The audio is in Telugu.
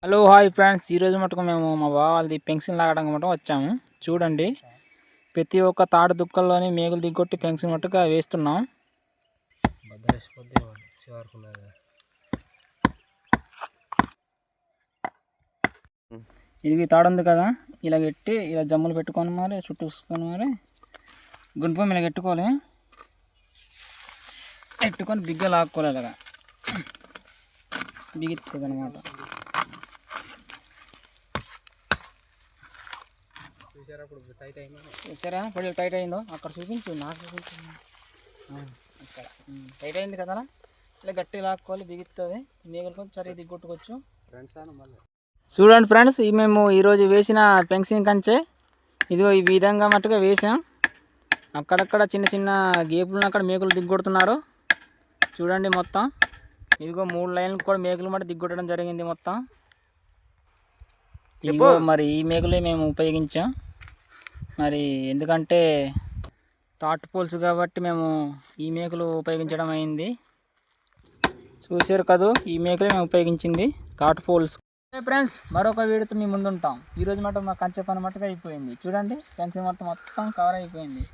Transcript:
హలో హాయ్ ఫ్రెండ్స్, ఈరోజు మటుకు మేము మా బావాళ్ళది పెన్షన్ లాగడానికి మటుకు వచ్చాము. చూడండి, ప్రతి ఒక్క తాడు దుక్కల్లోని మేకులు దిగ్గొట్టి పెన్షన్ మట్టుగా వేస్తున్నాం. ఇది తాడు ఉంది కదా, ఇలా పెట్టి ఇలా జమ్ములు పెట్టుకొని మరి చుట్టూ చూసుకొని మరి గుంపు ఇలా పెట్టుకోవాలి. పెట్టుకొని బిగ్గ లాక్కోవాలి. ఇలాగా బిగిస్తుంది అనమాట. చూసారా ఇప్పుడు టైట్ అయిందో? అక్కడ చూపించు, నాకు చూపించు. ఇక్కడ టైట్ అయింది కదా, ఇలా గట్టి లాక్కోవాలి, బిగుతుంది. మేకలు కొంచెం సరిగ్గా దిగ్గొట్టుకోవచ్చు. చూడండి ఫ్రెండ్స్, మేము ఈరోజు వేసిన పెన్సింగ్ కంచె ఇదిగో ఈ విధంగా మట్టుగా వేసాం. అక్కడక్కడ చిన్న చిన్న గేపులను అక్కడ మేకులు దిగ్గొడుతున్నారు. చూడండి మొత్తం ఇదిగో 3 లైన్లు కూడా మేకులు మట్టి దిగ్గొట్టడం జరిగింది మొత్తం. ఇదిగో మరి ఈ మేకులే మేము ఉపయోగించాం. మరి ఎందుకంటే తాట్ పోల్స్ కాబట్టి మేము ఈ మేకులు ఉపయోగించడం అయింది. చూసారు కదా, ఈ మేకులే మేము ఉపయోగించింది, తాట్ పోల్స్. ఫ్రెండ్స్, మరొక వీడియోతో మీ ముందుంటాం. ఈరోజు మటుకు మా కంచె పని మట్టుగా అయిపోయింది. చూడండి, కంచె మొత్తం కవర్ అయిపోయింది.